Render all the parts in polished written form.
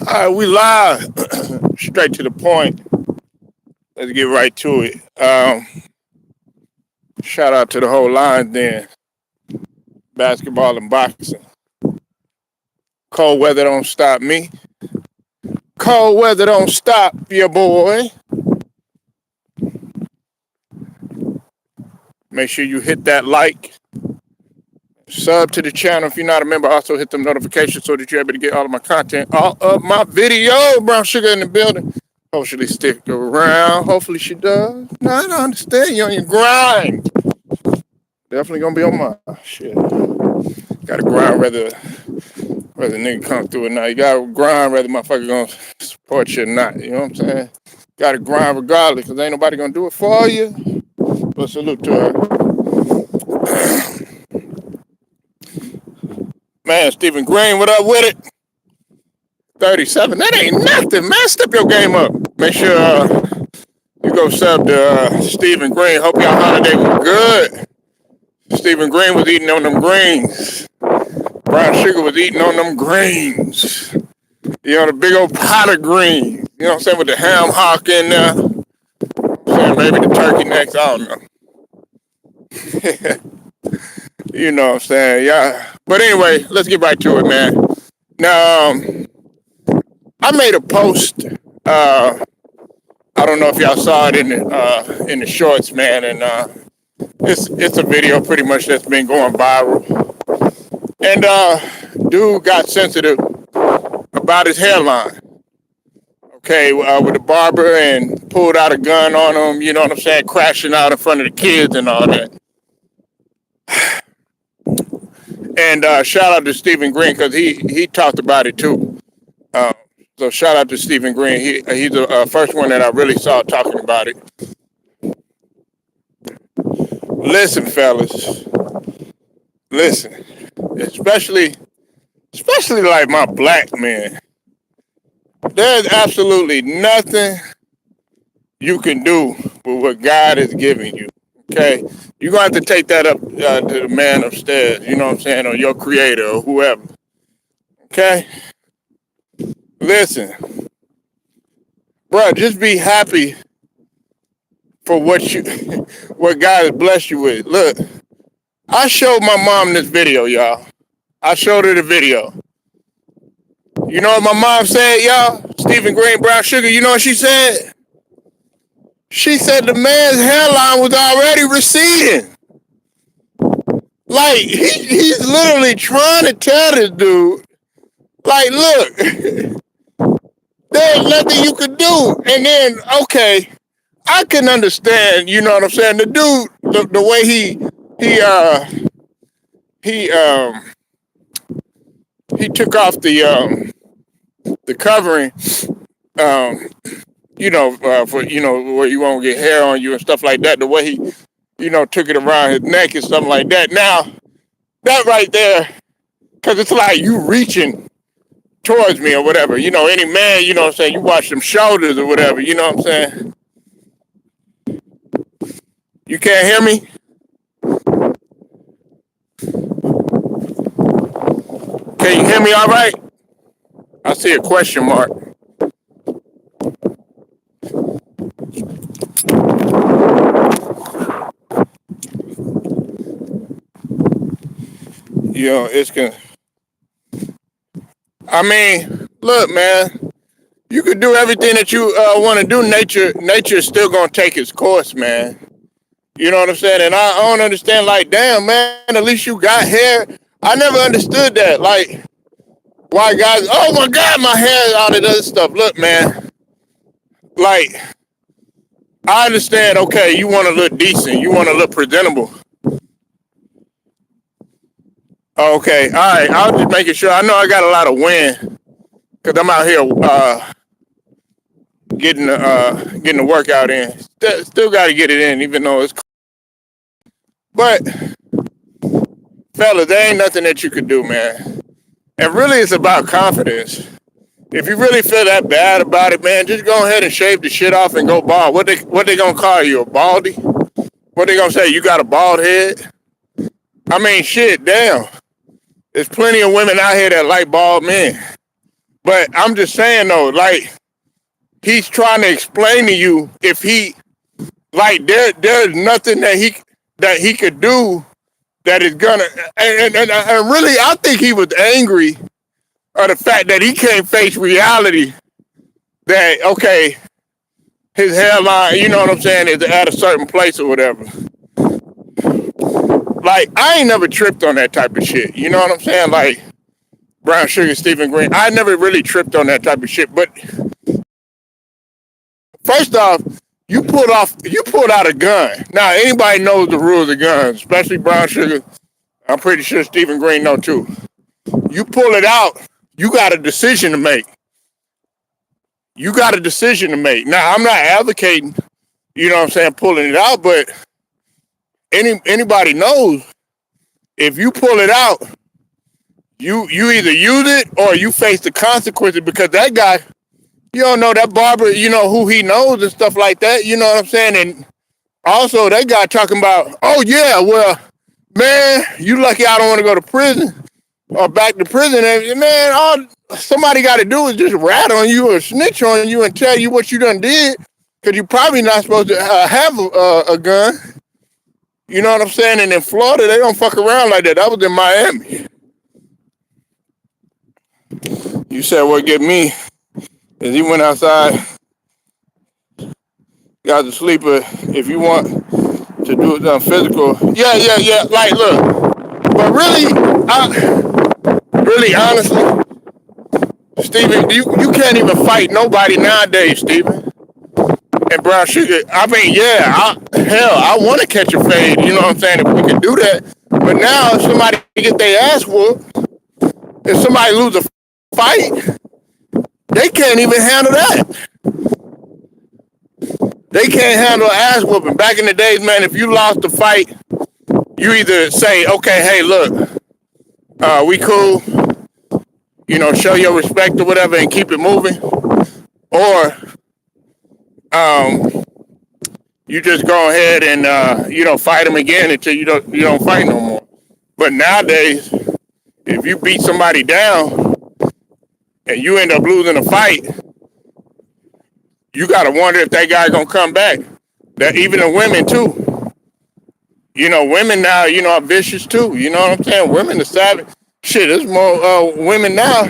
All right, we live. Straight to the point. Let's get right to it. Shout out to the whole line then. Basketball and boxing. Cold weather don't stop me. Cold weather don't stop your boy. Make sure you hit that like. Sub to the channel if you're not a member. Also hit the notifications so that you're able to get all of my content, all of my video. Brown Sugar in the building. Hopefully stick around. Hopefully she does. No, I don't understand. You on your grind. Definitely gonna be on my shit. Gotta grind whether nigga come through or not. You gotta grind whether motherfucker gonna support you or not. You know what I'm saying? Gotta grind regardless, cause ain't nobody gonna do it for you. But salute to her. Man, Stephen Green, what up with it? 37. That ain't nothing, man. Step your game up. Make sure you go sub to Stephen Green. Hope y'all holiday was good. Stephen Green was eating on them greens. Brown Sugar was eating on them greens. You know, the big old pot of greens. You know what I'm saying? With the ham hock in there. Saying maybe the turkey necks. I don't know. You know what I'm saying? Yeah. But anyway, let's get right to it, man. Now, I made a post. I don't know if y'all saw it in the shorts, man, and it's a video pretty much that's been going viral. And dude got sensitive about his hairline. Okay, with the barber and pulled out a gun on him. You know what I'm saying? Crashing out in front of the kids and all that. And shout out to Stephen Green because he talked about it too. So shout out to Stephen Green. He's the first one that I really saw talking about it. Listen, fellas. Listen. Especially like my black men. There's absolutely nothing you can do with what God is giving you. Okay? You're going to have to take that up to the man upstairs, you know what I'm saying, or your creator or whoever. Okay? Listen. Bro, just be happy for what God has blessed you with. Look, I showed my mom this video, y'all. I showed her the video. You know what my mom said, y'all? Stephen Green, Brown Sugar, you know what she said? She said the man's hairline was already receding. Like, he's literally trying to tell this dude, like, look, there's nothing you could do. And then, okay, I can understand, you know what I'm saying? The dude, the way he took off the covering, for where you won't get hair on you and stuff like that. The way he, took it around his neck and something like that. Now, that right there, because it's like you reaching towards me or whatever. You know, any man, you know what I'm saying, you watch them shoulders or whatever, you know what I'm saying? You can't hear me? Can you hear me all right? I see a question mark. You know, I mean, look, man, you could do everything that you want to do. Nature is still going to take its course, man. You know what I'm saying? And I don't understand, like, damn, man, at least you got hair. I never understood that. Like, why guys, oh my God, my hair is all of this stuff. Look, man, like, I understand, okay, you want to look decent. You want to look presentable. Okay, all right, I was just making sure. I know I got a lot of wind because I'm out here getting the workout in. Still got to get it in, even though it's. But fellas, there ain't nothing that you could do, man. And really, it's about confidence. If you really feel that bad about it, man, just go ahead and shave the shit off and go bald. What they gonna call you, a baldy? What they gonna say? You got a bald head? I mean, shit, damn. There's plenty of women out here that like bald men. But I'm just saying though, like he's trying to explain to you if he like there's nothing that he could do that is gonna and really I think he was angry at the fact that he can't face reality that okay his hairline, you know what I'm saying, is at a certain place or whatever. Like I ain't never tripped on that type of shit. You know what I'm saying? Like brown sugar, Stephen Green. I never really tripped on that type of shit. But first off, you pulled out a gun. Now anybody knows the rules of guns, especially brown sugar. I'm pretty sure Stephen Green know too. You pull it out, you got a decision to make. Now I'm not advocating, you know what I'm saying, pulling it out, but anybody knows if you pull it out, you either use it or you face the consequences because that guy, you don't know that Barber, you know who he knows and stuff like that, you know what I'm saying? And also that guy talking about, oh yeah, well, man, you lucky I don't want to go to prison or back to prison. And man, all somebody got to do is just rat on you or snitch on you and tell you what you done did because you're probably not supposed to have a gun. You know what I'm saying? And in Florida, they don't fuck around like that. That was in Miami. You said what get me is he went outside, got the sleeper. If you want to do it physical, yeah. Like, look, but really, honestly, Steven, you can't even fight nobody nowadays, Steven. And brown sugar, I mean, yeah, I want to catch a fade, you know what I'm saying, if we can do that. But now, if somebody get their ass whooped, if somebody lose a fight, they can't even handle that. They can't handle an ass whooping. Back in the days, man, if you lost a fight, you either say, okay, hey, look, we cool, you know, show your respect or whatever and keep it moving. Or you just go ahead and you know fight them again until you don't fight no more. But nowadays, if you beat somebody down and you end up losing a fight, you gotta wonder if that guy gonna come back. That even the women too. You know, women now, you know, are vicious too. You know what I'm saying? Women are savage. Shit, there's more women now.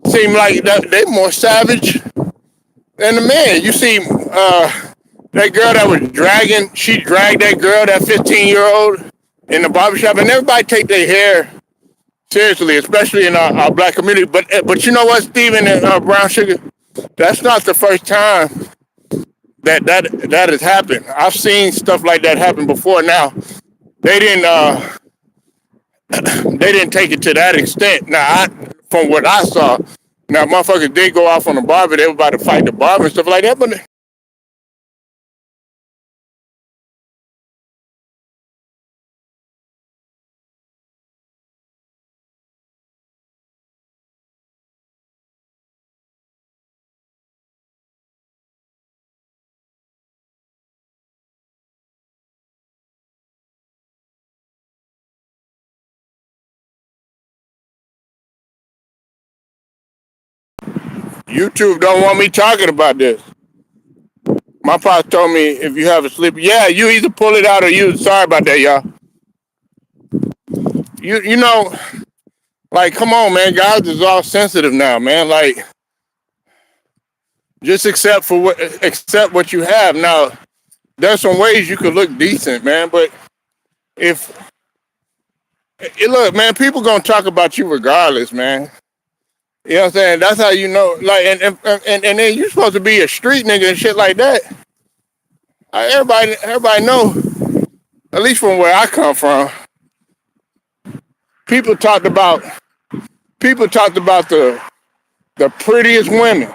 Seem like they more savage than the man. You see, that girl that was dragging, she dragged that girl, that 15-year-old, in the barbershop, and everybody take their hair seriously, especially in our black community. But you know what, Steven and Brown Sugar? That's not the first time that has happened. I've seen stuff like that happen before. Now, they didn't take it to that extent. Now, from what I saw, now motherfuckers did go off on the barber. They were about to fight the barber and stuff like that, but YouTube don't want me talking about this. My pops told me if you have a slip, yeah, you either pull it out or you. Sorry about that, y'all. You know, like, come on, man. Guys is all sensitive now, man. Like, just accept what you have. Now, there's some ways you could look decent, man. But if look, man, people gonna talk about you regardless, man. You know what I'm saying? That's how you know. Like, and then you supposed to be a street nigga and shit like that. Everybody know. At least from where I come from, people talked about the prettiest women.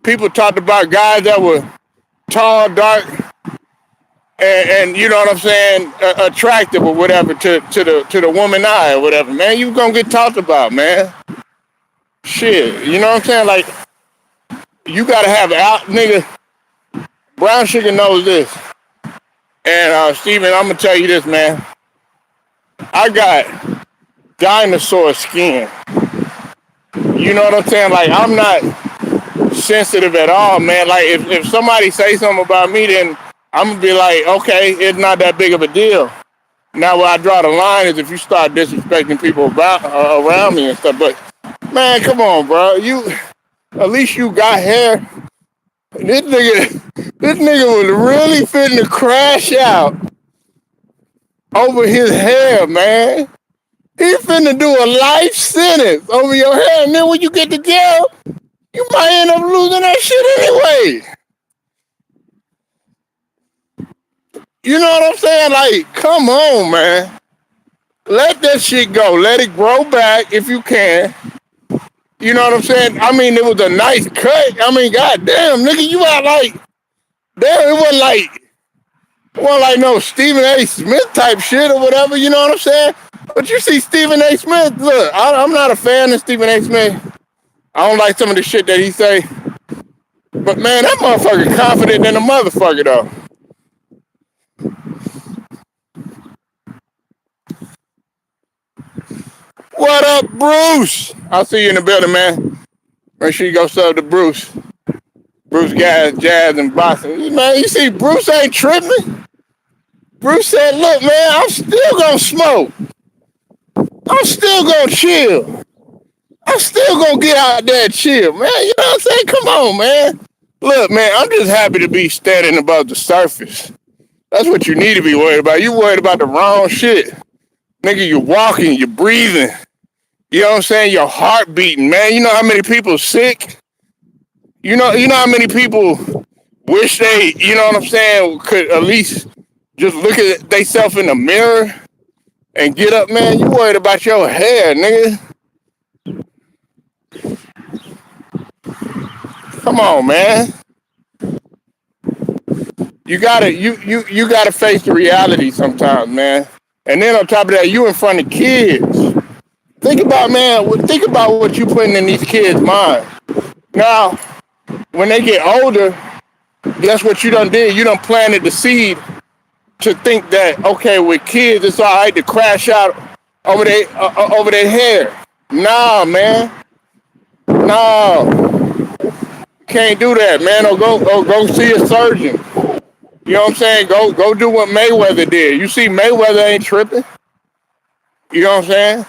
People talked about guys that were tall, dark, and you know what I'm saying, attractive or whatever to the woman eye or whatever. Man, you gonna get talked about, man. Shit, you know what I'm saying? Like, you gotta have out, nigga. Brown Sugar knows this, and Steven, I'm gonna tell you this, man. I got dinosaur skin. You You know what I'm saying? Like, I'm not sensitive at all, man. Like, if somebody say something about me, then I'm gonna be like, okay, it's not that big of a deal. Now, where I draw the line is if you start disrespecting people around me and stuff. But man, come on, bro. At least you got hair. This nigga was really fitting to crash out over his hair, man. He finna do a life sentence over your hair, and then when you get to jail, you might end up losing that shit anyway. You know what I'm saying? Like, come on, man. Let that shit go. Let it grow back if you can. You know what I'm saying? I mean, it was a nice cut. I mean, goddamn, nigga, you out like, damn, it wasn't like no Stephen A. Smith type shit or whatever, you know what I'm saying? But you see Stephen A. Smith, look, I'm not a fan of Stephen A. Smith. I don't like some of the shit that he say. But man, that motherfucker confident than a motherfucker though. What up, Bruce? I'll see you in the building, man. Make sure you go sub to Bruce. Bruce Jazz and boxing. Man, you see, Bruce ain't tripping. Bruce said, look, man, I'm still gonna smoke. I'm still gonna chill. I'm still gonna get out there and chill, man. You know what I'm saying? Come on, man. Look, man, I'm just happy to be standing above the surface. That's what you need to be worried about. You worried about the wrong shit. Nigga, you're walking, you're breathing. You know what I'm saying? Your heart beating, man. You know how many people sick? You know how many people wish they, you know what I'm saying, could at least just look at themselves in the mirror and get up, man. You worried about your hair, nigga. Come on, man. You gotta face the reality sometimes, man. And then on top of that, you in front of kids. Think about what you putting in these kids' minds. Now, when they get older, guess what you done did? You done planted the seed to think that, okay, with kids, it's all right to crash out over their hair. Nah, man. No. Can't do that, man. Or go see a surgeon. You know what I'm saying? Go do what Mayweather did. You see Mayweather ain't tripping. You know what I'm saying?